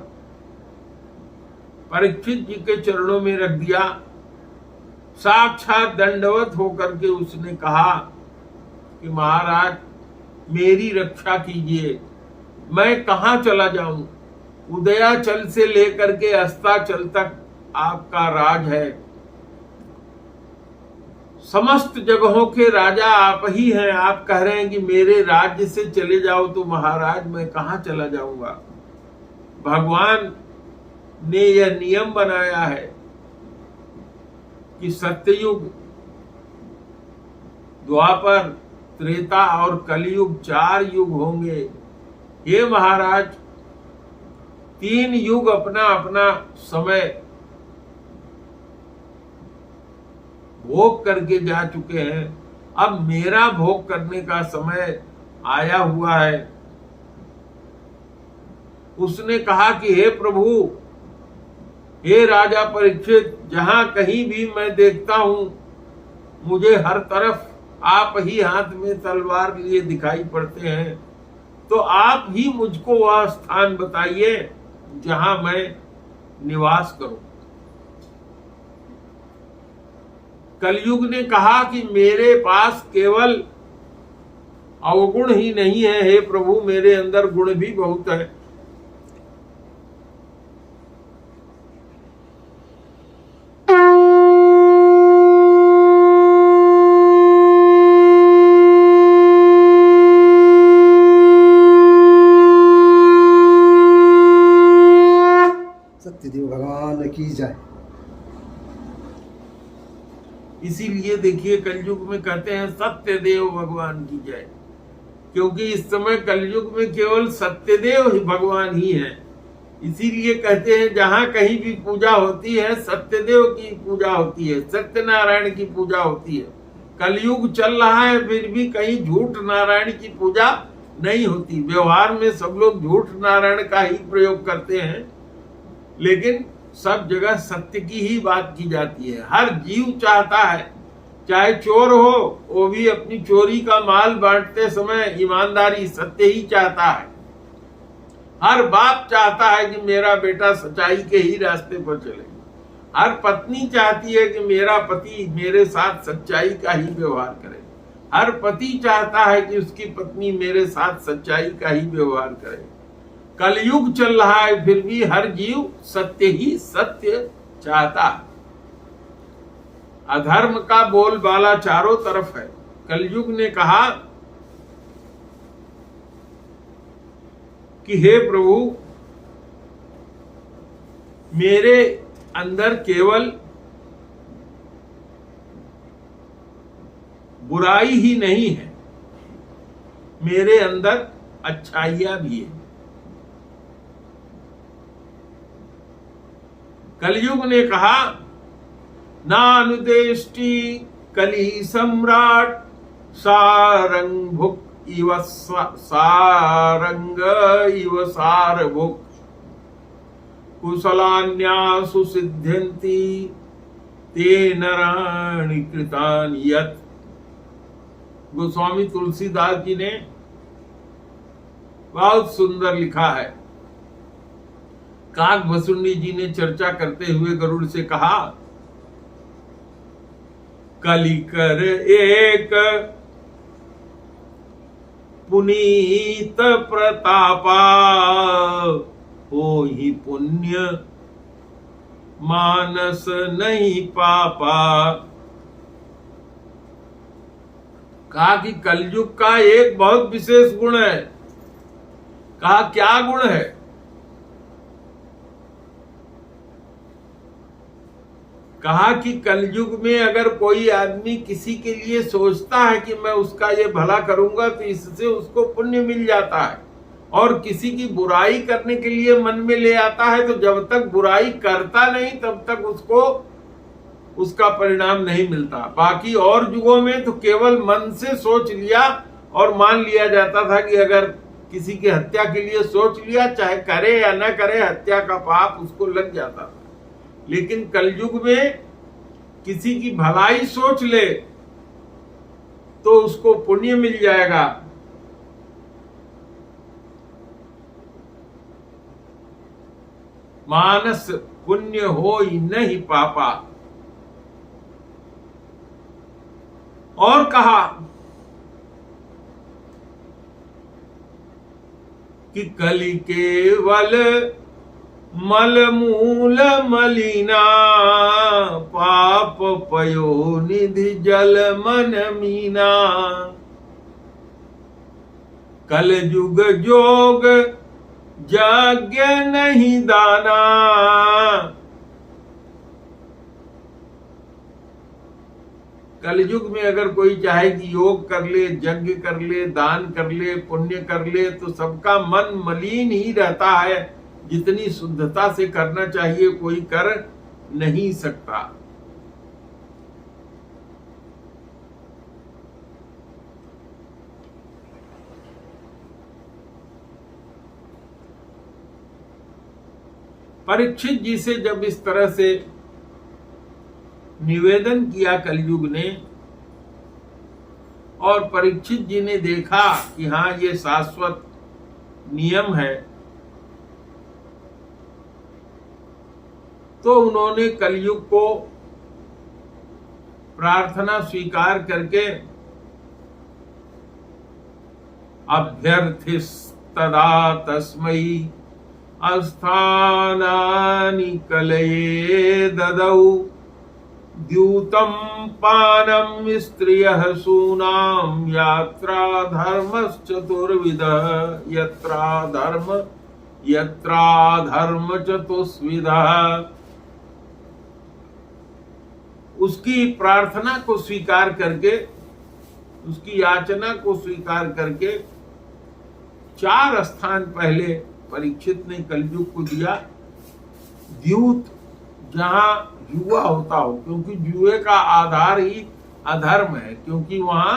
परीक्षित जी के चरणों में रख दिया साक्षात दंडवत होकर के उसने कहा कि महाराज मेरी रक्षा कीजिए, मैं कहाँ चला जाऊं? उदयाचल से लेकर के अस्ताचल तक आपका राज है, समस्त जगहों के राजा आप ही हैं। आप कह रहे हैं कि मेरे राज्य से चले जाओ, तो महाराज मैं कहाँ चला जाऊंगा? भगवान ने यह नियम बनाया है कि सत्ययुग, द्वापर, त्रेता और कलयुग 4 युग होंगे। हे महाराज, 3 युग अपना अपना समय भोग करके जा चुके हैं, अब मेरा भोग करने का समय आया हुआ है। उसने कहा कि हे प्रभु, हे राजा परीक्षित, जहां कहीं भी मैं देखता हूं मुझे हर तरफ आप ही हाथ में तलवार लिए दिखाई पड़ते हैं, तो आप ही मुझको वह स्थान बताइए जहां मैं निवास करूं। कलयुग ने कहा कि मेरे पास केवल अवगुण ही नहीं है, हे प्रभु मेरे अंदर गुण भी बहुत है। सत्यदेव भगवान की जय। इसीलिए देखिए कलयुग में कहते हैं सत्यदेव भगवान की जय, क्योंकि इस समय कलयुग में केवल सत्यदेव ही भगवान ही है। इसीलिए कहते हैं जहां कहीं भी पूजा होती है सत्यदेव की पूजा होती है, सत्यनारायण की पूजा होती है। कलयुग चल रहा है फिर भी कहीं झूठ नारायण की पूजा नहीं होती। व्यवहार में सब लोग झूठ नारायण का ही प्रयोग करते हैं, लेकिन सब जगह सत्य की ही बात की जाती है। हर जीव चाहता है, चाहे चोर हो वो भी अपनी चोरी का माल बांटते समय ईमानदारी सत्य ही चाहता है। हर बाप चाहता है कि मेरा बेटा सच्चाई के ही रास्ते पर चले। हर पत्नी चाहती है कि मेरा पति मेरे साथ सच्चाई का ही व्यवहार करे। हर पति चाहता है कि उसकी पत्नी मेरे साथ सच्चाई का ही व्यवहार करे। कलयुग चल रहा है फिर भी हर जीव सत्य ही सत्य चाहता है। अधर्म का बोलबाला चारों तरफ है। कलयुग ने कहा कि हे प्रभु, मेरे अंदर केवल बुराई ही नहीं है, मेरे अंदर अच्छाइयां भी है। कलयुग ने कहा नानुदेष्टि कली सम्राट सारंग भुक इव सारंग इव सारभुक कुशलान्यासु सिद्ध्यन्ति ते नराणि कृतानि यत्। गोस्वामी तुलसीदास जी ने बहुत सुंदर लिखा है। काक भसुंडी जी ने चर्चा करते हुए गरुड़ से कहा, कलिकर एक पुनीत प्रतापा हो ही पुण्य मानस नहीं पापा। कहा कि कलयुग का एक बहुत विशेष गुण है। कहा क्या गुण है? कहा कि कलयुग में अगर कोई आदमी किसी के लिए सोचता है कि मैं उसका ये भला करूंगा तो इससे उसको पुण्य मिल जाता है, और किसी की बुराई करने के लिए मन में ले आता है तो जब तक बुराई करता नहीं तब तक उसको उसका परिणाम नहीं मिलता। बाकी और युगों में तो केवल मन से सोच लिया और मान लिया जाता था कि अगर किसी की हत्या के लिए सोच लिया, चाहे करे या न करे, हत्या का पाप उसको लग जाता था। लेकिन कलयुग में किसी की भलाई सोच ले तो उसको पुण्य मिल जाएगा। मानस पुण्य हो ही नहीं पापा। और कहा कि कलि केवल मल मूल मलिना, पाप पयो निधि जल मन मीना। कल युग जोग यज्ञ नहीं दाना, कलयुग में अगर कोई चाहे कि योग कर ले, यज्ञ कर ले, दान कर ले, पुण्य कर ले, तो सबका मन मलिन ही रहता है। जितनी शुद्धता से करना चाहिए कोई कर नहीं सकता। परीक्षित जी से जब इस तरह से निवेदन किया कलयुग ने, और परीक्षित जी ने देखा कि हाँ ये शाश्वत नियम है, तो उन्होंने कलयुग को प्रार्थना स्वीकार करके अभ्यर्थिस्तदा तस्मै अस्थानानि कलये ददौ, द्यूतं पानं स्त्रियः सूनां यात्रा धर्मश्चतुर्विधः, यत्रा धर्म चतुस्विधः। उसकी प्रार्थना को स्वीकार करके, उसकी याचना को स्वीकार करके 4 स्थान पहले परीक्षित ने कलयुग को दिया। द्यूत, जहां जुआ होता हो, क्योंकि जुए का आधार ही अधर्म है, क्योंकि वहां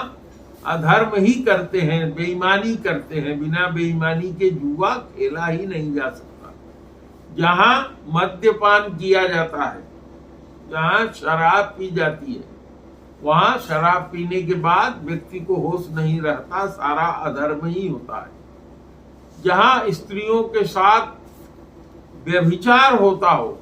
अधर्म ही करते हैं, बेईमानी करते हैं। बिना बेईमानी के जुआ खेला ही नहीं जा सकता। जहां मद्यपान किया जाता है, जहां शराब पी जाती है, वहां शराब पीने के बाद व्यक्ति को होश नहीं रहता, सारा अधर्म ही होता है। जहां स्त्रियों के साथ व्यभिचार होता हो,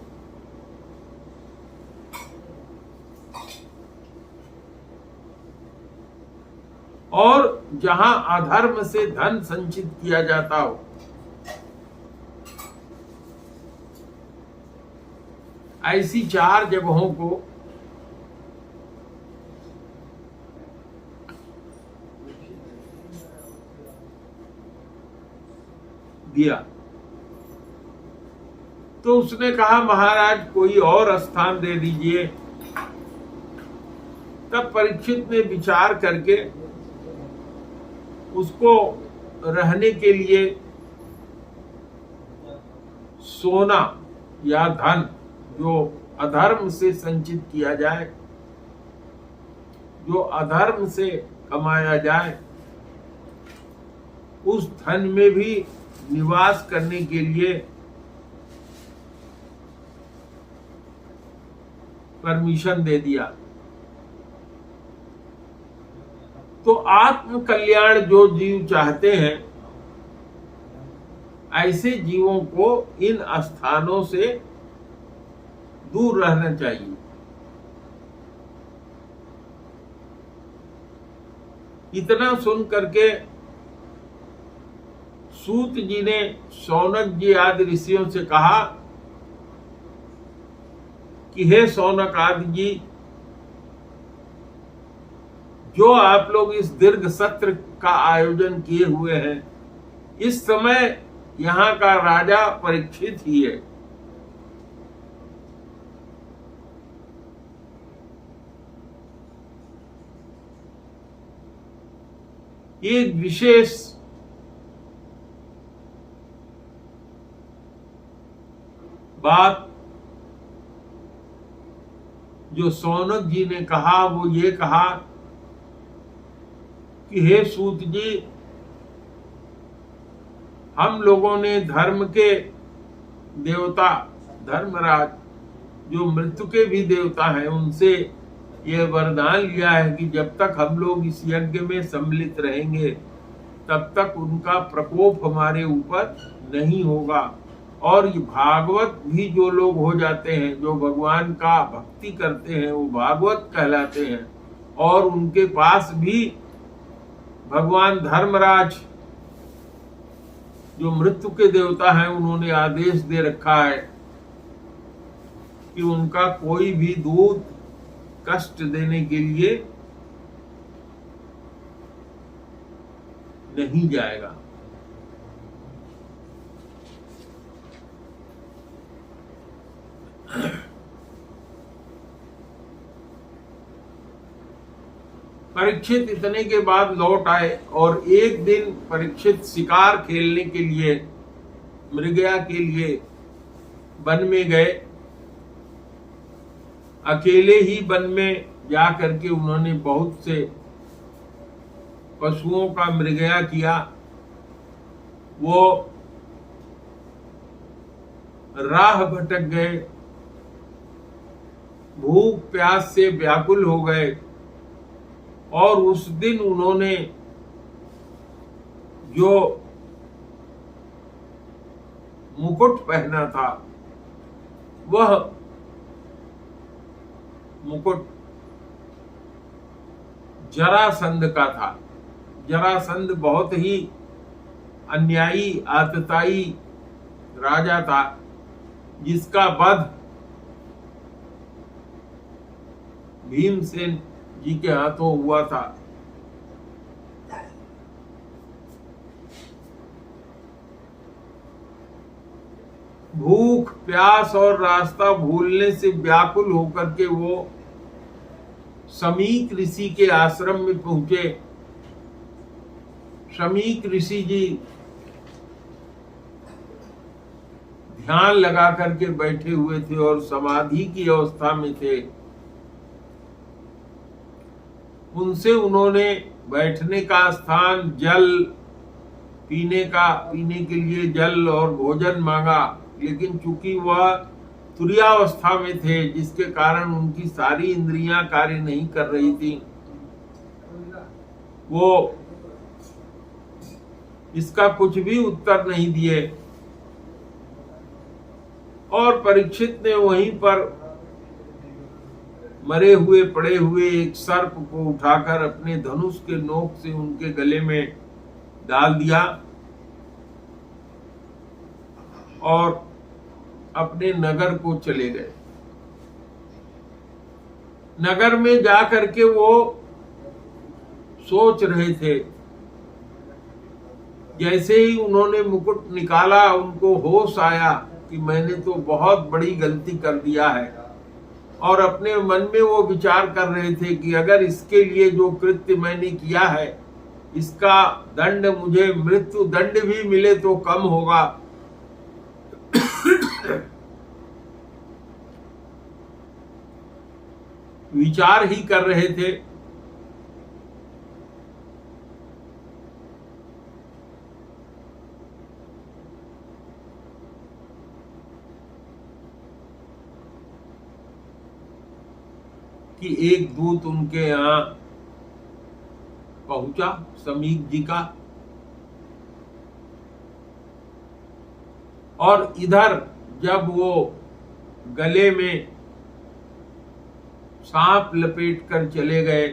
और जहां अधर्म से धन संचित किया जाता हो, ऐसी 4 जगहों को दिया। तो उसने कहा महाराज कोई और स्थान दे दीजिए। तब परीक्षित ने विचार करके उसको रहने के लिए सोना या धन जो अधर्म से संचित किया जाए, जो अधर्म से कमाया जाए, उस धन में भी निवास करने के लिए परमिशन दे दिया। तो आत्म कल्याण जो जीव चाहते हैं, ऐसे जीवों को इन स्थानों से दूर रहना चाहिए। इतना सुन करके सूत जी ने शौनक जी आदि ऋषियों से कहा कि हे शौनक आदि जी, जो आप लोग इस दीर्घ सत्र का आयोजन किए हुए हैं, इस समय यहाँ का राजा परीक्षित ही है। ये विशेष बात जो शौनक जी ने कहा वो ये कहा कि हे सूत जी, हम लोगों ने धर्म के देवता धर्मराज, जो मृत्यु के भी देवता हैं, उनसे यह वरदान लिया है कि जब तक हम लोग इस यज्ञ में सम्मिलित रहेंगे तब तक उनका प्रकोप हमारे ऊपर नहीं होगा। और ये भागवत भी जो लोग हो जाते हैं, जो भगवान का भक्ति करते हैं, वो भागवत कहलाते हैं। और उनके पास भी भगवान धर्मराज जो मृत्यु के देवता हैं, उन्होंने आदेश दे रखा है कि उनका कोई भी दूत कष्ट देने के लिए नहीं जाएगा। परीक्षित इतने के बाद लौट आए और एक दिन परीक्षित शिकार खेलने के लिए मृगया के लिए वन में गए। अकेले ही वन में जा करके उन्होंने बहुत से पशुओं का मृगया किया। वो राह भटक गए, भूख प्यास से व्याकुल हो गए और उस दिन उन्होंने जो मुकुट पहना था वह मुकुट जरासंध का था। जरासंध बहुत ही अन्यायी आतताई राजा था, जिसका वध भीमसेन जी के हाथों हुआ था। भूख प्यास और रास्ता भूलने से व्याकुल होकर के वो शमीक ऋषि के आश्रम में पहुंचे। शमीक ऋषि जी ध्यान लगा करके बैठे हुए थे और समाधि की अवस्था में थे। उनसे उन्होंने बैठने का स्थान, जल पीने के लिए जल और भोजन मांगा, लेकिन चूंकि वह तुरीयावस्था में थे, जिसके कारण उनकी सारी इंद्रियां कार्य नहीं कर रही थी, वो इसका कुछ भी उत्तर नहीं दिए। और परीक्षित ने वहीं पर मरे हुए पड़े हुए एक सर्प को उठाकर अपने धनुष के नोक से उनके गले में डाल दिया और अपने नगर को चले गए। नगर में जाकर के वो सोच रहे थे। जैसे ही उन्होंने मुकुट निकाला, उनको होश आया कि मैंने तो बहुत बड़ी गलती कर दिया है, और अपने मन में वो विचार कर रहे थे कि अगर इसके लिए जो कृत्य मैंने किया है, इसका दंड मुझे मृत्यु दंड भी मिले तो कम होगा। विचार ही कर रहे थे। कि एक दूत उनके यहाँ पहुंचा, शमीक जी का, और इधर जब वो गले में सांप लपेट कर चले गए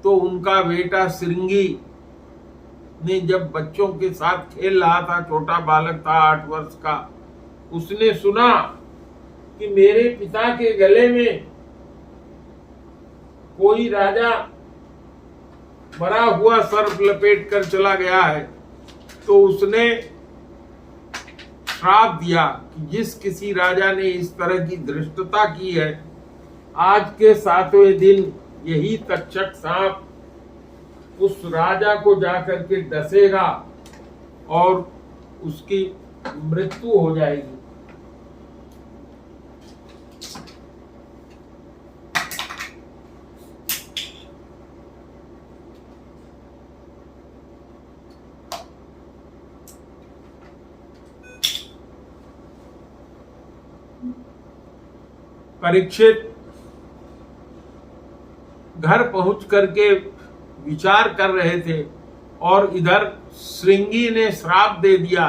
तो उनका बेटा श्रृंगी ने, जब बच्चों के साथ खेल रहा था, छोटा बालक था 8 वर्ष का, उसने सुना कि मेरे पिता के गले में कोई राजा मरा हुआ सर्प लपेट कर चला गया है। तो उसने श्राप दिया कि जिस किसी राजा ने इस तरह की धृष्टता की है, आज के 7वें दिन यही तक्षक सांप उस राजा को जाकर के डसेगा और उसकी मृत्यु हो जाएगी। परीक्षित घर पहुंच करके विचार कर रहे थे और इधर श्रृंगी ने श्राप दे दिया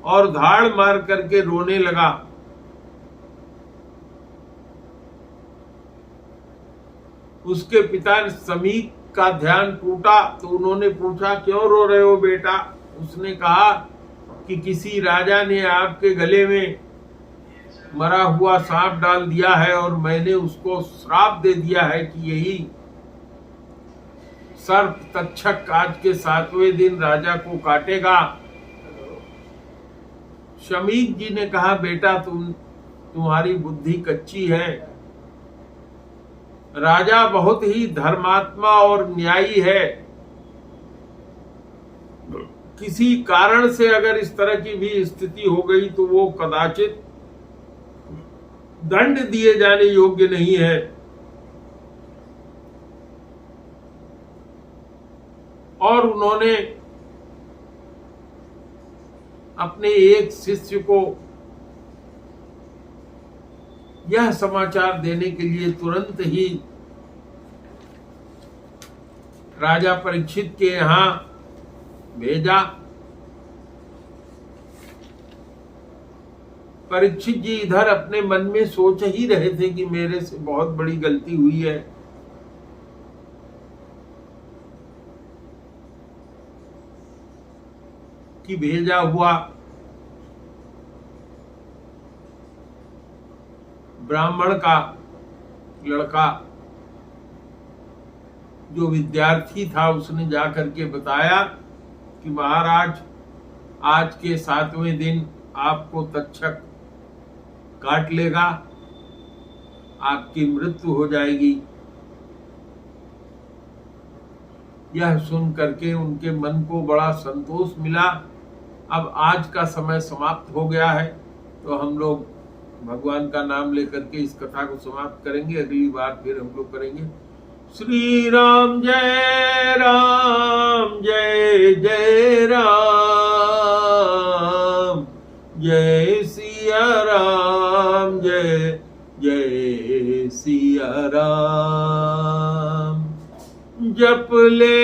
और धाड़ मार करके रोने लगा। उसके पिता समीक का ध्यान टूटा तो उन्होंने पूछा, क्यों रो रहे हो बेटा? उसने कहा कि किसी राजा ने आपके गले में मरा हुआ सांप डाल दिया है और मैंने उसको श्राप दे दिया है कि यही सर्प तक्षक आज के 7वें दिन राजा को काटेगा। शमीक जी ने कहा, बेटा तुम्हारी बुद्धि कच्ची है। राजा बहुत ही धर्मात्मा और न्यायी है। किसी कारण से अगर इस तरह की भी स्थिति हो गई तो वो कदाचित दंड दिए जाने योग्य नहीं है। और उन्होंने अपने एक शिष्य को यह समाचार देने के लिए तुरंत ही राजा परीक्षित के यहां भेजा। परीक्षित जी इधर अपने मन में सोच ही रहे थे कि मेरे से बहुत बड़ी गलती हुई है। कि भेजा हुआ ब्राह्मण का लड़का जो विद्यार्थी था उसने जाकर के बताया कि महाराज आज के 7वें दिन आपको तक्षक काट लेगा, आपकी मृत्यु हो जाएगी। यह सुन करके उनके मन को बड़ा संतोष मिला। अब आज का समय समाप्त हो गया है तो हम लोग भगवान का नाम लेकर के इस कथा को समाप्त करेंगे। अगली बार फिर हम लोग करेंगे। श्री राम जय राम, जय जय राम, जय सिया राम, जय जय सिया राम। जप ले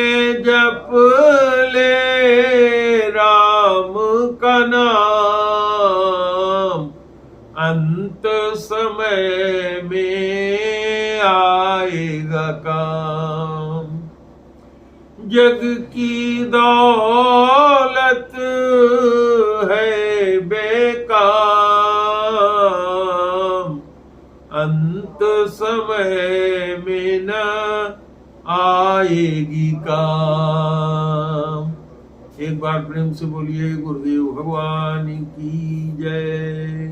राम का नाम, अंत समय में आएगा काम। जग की दौलत है बेकाम, अंत समय में न आएगी काम। एक बार प्रेम से बोलिए गुरुदेव भगवान की जय।